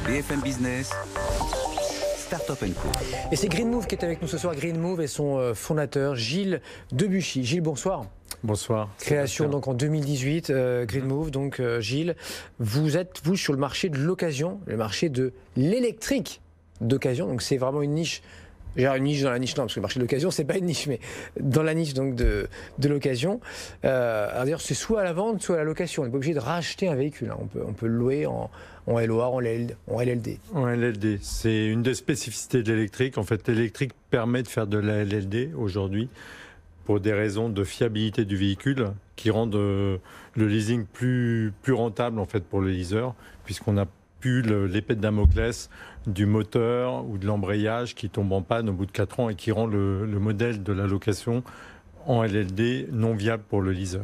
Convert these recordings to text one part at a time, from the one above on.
BFM Business, Startup & Co. Et c'est Green Move qui est avec nous ce soir. Green Move et son fondateur Gilles Debuchy. Gilles, bonsoir. Bonsoir. Création donc en 2018, Green Move. Donc Gilles, vous êtes sur le marché de l'occasion, le marché de l'électrique d'occasion. Donc c'est vraiment une niche. Une niche dans la niche, non, parce que le marché de l'occasion, c'est pas une niche, mais dans la niche donc de l'occasion. D'ailleurs, c'est soit à la vente, soit à la location. On n'est pas obligé de racheter un véhicule. Hein. On peut le louer en LOA, en LLD. En LLD, c'est une des spécificités de l'électrique. En fait, l'électrique permet de faire de la LLD aujourd'hui pour des raisons de fiabilité du véhicule qui rendent le leasing plus rentable en fait pour le leaser, puisqu'on a l'épée de Damoclès du moteur ou de l'embrayage qui tombe en panne au bout de 4 ans et qui rend le modèle de la location en LLD non viable pour le leaser.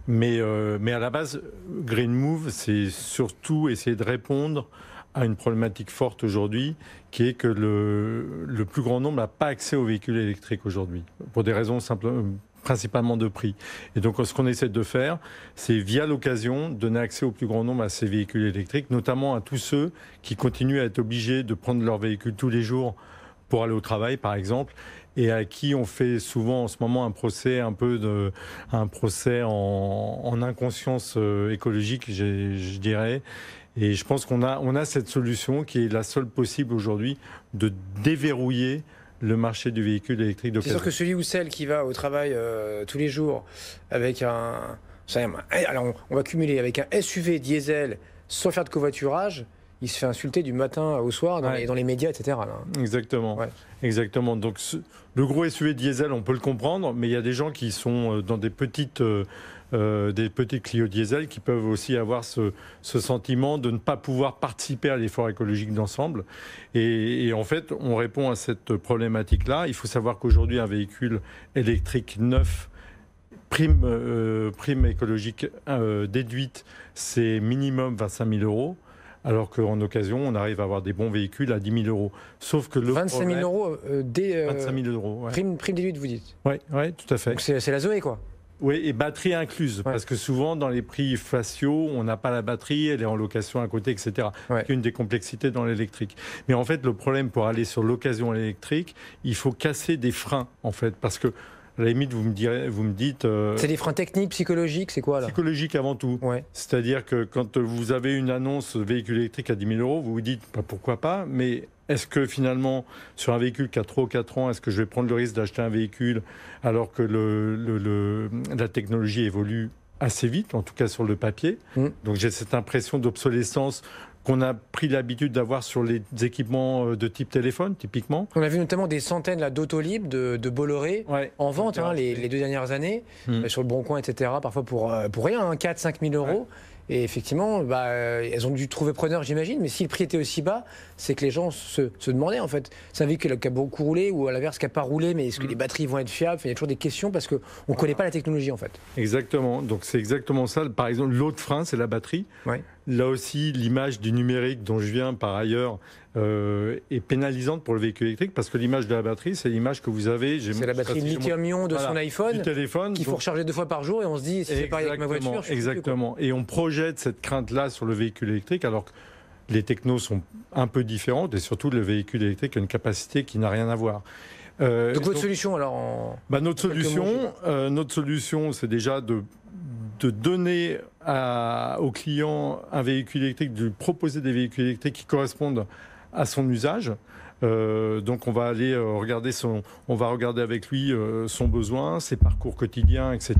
Mais à la base, Green Move, c'est surtout essayer de répondre à une problématique forte aujourd'hui, qui est que le plus grand nombre n'a pas accès aux véhicules électriques aujourd'hui, pour des raisons principalement de prix. Et donc, ce qu'on essaie de faire, c'est via l'occasion, donner accès au plus grand nombre à ces véhicules électriques, notamment à tous ceux qui continuent à être obligés de prendre leur véhicule tous les jours pour aller au travail, par exemple, et à qui on fait souvent en ce moment un procès en inconscience écologique, je dirais. Et je pense qu'on a cette solution qui est la seule possible aujourd'hui de déverrouiller le marché du véhicule électrique d'occasion. C'est sûr que celui ou celle qui va au travail tous les jours avec alors on va cumuler avec un SUV diesel sans faire de covoiturage, il se fait insulter du matin au soir dans les médias, etc. Là. Exactement. Ouais. Exactement. Donc le gros SUV diesel, on peut le comprendre, mais il y a des gens qui sont dans des petites Clio diesel qui peuvent aussi avoir ce sentiment de ne pas pouvoir participer à l'effort écologique d'ensemble. Et en fait, on répond à cette problématique-là. Il faut savoir qu'aujourd'hui, un véhicule électrique neuf, prime écologique déduite, c'est minimum 25 000 euros. Alors qu'en occasion, on arrive à avoir des bons véhicules à 10 000 euros. Sauf que 25 000 euros 25 000 euros. Ouais. Prime déduite, vous dites. Oui, tout à fait. Donc c'est la Zoé, quoi. Oui, et batterie incluse, parce que souvent dans les prix faciaux, on n'a pas la batterie, elle est en location à côté, etc. C'est une des complexités dans l'électrique. Mais en fait, le problème pour aller sur l'occasion électrique, il faut casser des freins, en fait, parce que à la limite, vous me dites... C'est des freins techniques, psychologiques, c'est quoi là ? Psychologiques avant tout. Ouais. C'est-à-dire que quand vous avez une annonce véhicule électrique à 10 000 euros, vous vous dites pourquoi pas, mais est-ce que finalement, sur un véhicule qui a 3 ou 4 ans, est-ce que je vais prendre le risque d'acheter un véhicule alors que la technologie évolue assez vite, en tout cas sur le papier. Donc j'ai cette impression d'obsolescence qu'on a pris l'habitude d'avoir sur les équipements de type téléphone, typiquement. On a vu notamment des centaines d'Autolib, de Bolloré en vente les 2 dernières années, sur le Bon Coin, etc., parfois pour rien, 4-5 000 euros. Et effectivement, elles ont dû trouver preneur, j'imagine, mais si le prix était aussi bas, c'est que les gens se demandaient, en fait, c'est un véhicule qui a beaucoup roulé ou à l'inverse qui n'a pas roulé, mais est-ce que les batteries vont être fiables ? Il y a toujours des questions parce qu'on ne connaît pas la technologie, en fait. Exactement, donc c'est exactement ça. Par exemple, l'autre frein, c'est la batterie. Là aussi, l'image du numérique dont je viens par ailleurs est pénalisante pour le véhicule électrique parce que l'image de la batterie, c'est l'image que vous avez. C'est la batterie lithium-ion de son iPhone, qu'il faut recharger 2 fois par jour et on se dit, si c'est pareil avec ma voiture, je exactement. Et on projette cette crainte-là sur le véhicule électrique alors que les technos sont un peu différentes et surtout le véhicule électrique a une capacité qui n'a rien à voir. Donc votre solution alors notre solution, c'est déjà de donner aux clients un véhicule électrique, de lui proposer des véhicules électriques qui correspondent à son usage. Donc on va aller regarder avec lui son besoin, ses parcours quotidiens, etc.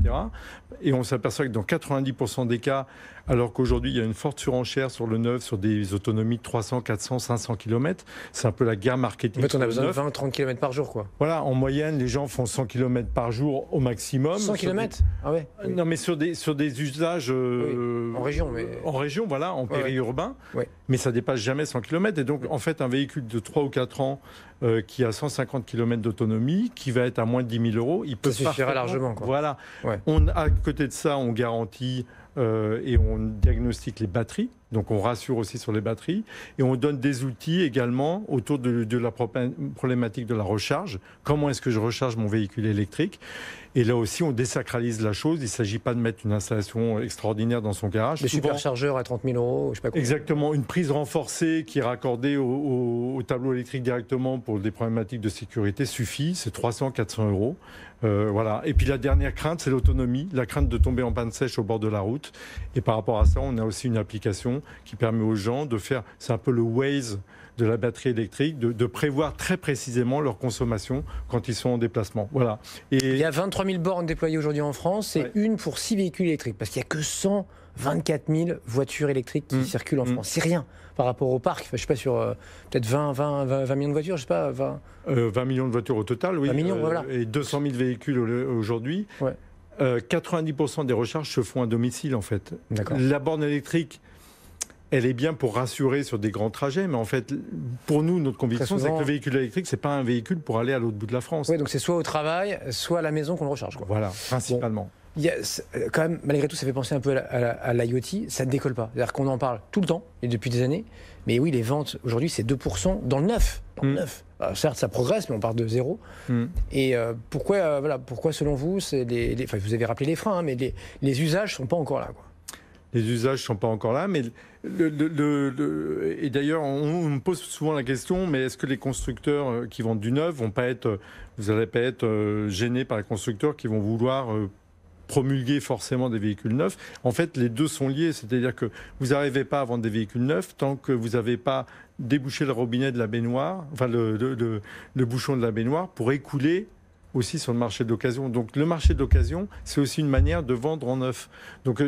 Et on s'aperçoit que dans 90% des cas, alors qu'aujourd'hui il y a une forte surenchère sur le neuf, sur des autonomies de 300, 400, 500 km, c'est un peu la guerre marketing. En fait, on a besoin de 20-30 km par jour, quoi. Voilà, en moyenne, les gens font 100 km par jour au maximum. 100 km Ah ouais. Non, mais sur des usages... en région, mais... En région, voilà, en périurbain. Mais ça dépasse jamais 100 km. Et donc, en fait, un véhicule de 3 ou 4 ans qui a 150 km d'autonomie, qui va être à moins de 10 000 euros, il peut ça suffira largement, quoi. Voilà. À côté de ça, on garantit et on diagnostique les batteries. Donc on rassure aussi sur les batteries et on donne des outils également autour de la problématique de la recharge. Comment est-ce que je recharge mon véhicule électrique ? Et là aussi, on désacralise la chose. Il ne s'agit pas de mettre une installation extraordinaire dans son garage. Des superchargeurs à 30 000 €, je sais pas quoi. Exactement, une prise renforcée qui est raccordée au tableau électrique directement pour des problématiques de sécurité suffit. C'est 300-400 €. Voilà. Et puis la dernière crainte, c'est l'autonomie, la crainte de tomber en panne sèche au bord de la route. Et par rapport à ça, on a aussi une application qui permet aux gens de faire, c'est un peu le Waze de la batterie électrique, de prévoir très précisément leur consommation quand ils sont en déplacement. Voilà. Et il y a 23 000 bornes déployées aujourd'hui en France, c'est une pour 6 véhicules électriques, parce qu'il n'y a que 124 000 voitures électriques qui circulent en France. C'est rien par rapport au parc. Enfin, je ne sais pas, sur peut-être 20 millions de voitures, je sais pas. 20 millions de voitures au total, oui. 20 millions, voilà. Et 200 000 véhicules aujourd'hui. Ouais. 90% des recharges se font à domicile, en fait. La borne électrique, elle est bien pour rassurer sur des grands trajets, mais en fait, pour nous, notre conviction, c'est que le véhicule électrique, c'est pas un véhicule pour aller à l'autre bout de la France. Oui, donc c'est soit au travail, soit à la maison qu'on le recharge, quoi. Voilà, principalement. Bon. Il y a, quand même, malgré tout, ça fait penser un peu à l'IoT, ça ne décolle pas. C'est-à-dire qu'on en parle tout le temps, et depuis des années, mais oui, les ventes, aujourd'hui, c'est 2% dans le neuf. Dans le neuf. Alors, certes, ça progresse, mais on part de zéro. Et pourquoi, selon vous, enfin, vous avez rappelé les freins, hein, mais les usages ne sont pas encore là, quoi. Les usages ne sont pas encore là, mais et d'ailleurs, on me pose souvent la question, mais est-ce que les constructeurs qui vendent du neuf vous n'allez pas être gênés par les constructeurs qui vont vouloir promulguer forcément des véhicules neufs? En fait, les deux sont liés, c'est-à-dire que vous n'arrivez pas à vendre des véhicules neufs tant que vous n'avez pas débouché le robinet de la baignoire, enfin le bouchon de la baignoire pour écouler aussi sur le marché de l'occasion. Donc le marché de l'occasion, c'est aussi une manière de vendre en neuf. Donc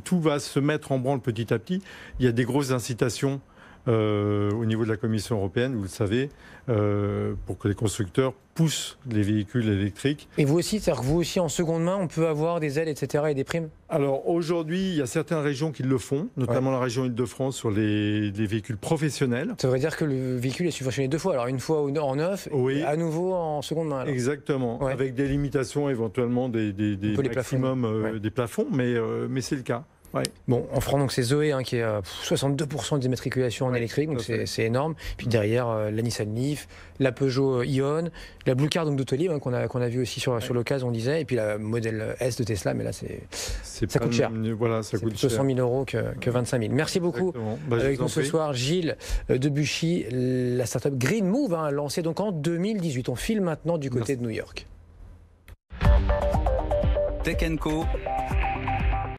tout va se mettre en branle petit à petit. Il y a des grosses incitations au niveau de la Commission européenne, vous le savez, pour que les constructeurs poussent les véhicules électriques. Et vous aussi, c'est-à-dire que vous aussi, en seconde main, on peut avoir des aides, etc., et des primes? Alors aujourd'hui, il y a certaines régions qui le font, notamment la région Île-de-France sur les véhicules professionnels. Ça veut dire que le véhicule est subventionné 2 fois, alors une fois en neuf, et à nouveau en seconde main. Alors. Exactement, avec des limitations éventuellement des maximums des plafonds, mais c'est le cas. Ouais. Bon, en France, donc c'est Zoé qui est à 62% des immatriculations en électrique, donc c'est énorme. Puis derrière, la Nissan Leaf, la Peugeot Ion, la Blue Car Doctolib qu'on a vu aussi sur l'occasion, on disait, et puis la modèle S de Tesla, mais là ça coûte cher. Voilà, ça coûte cher. 100 000 € que 25 000. Merci beaucoup. Avec nous ce soir, Gilles Debuchy, la startup Green Move, lancée donc en 2018. On file maintenant du côté de New York. Tech & Co.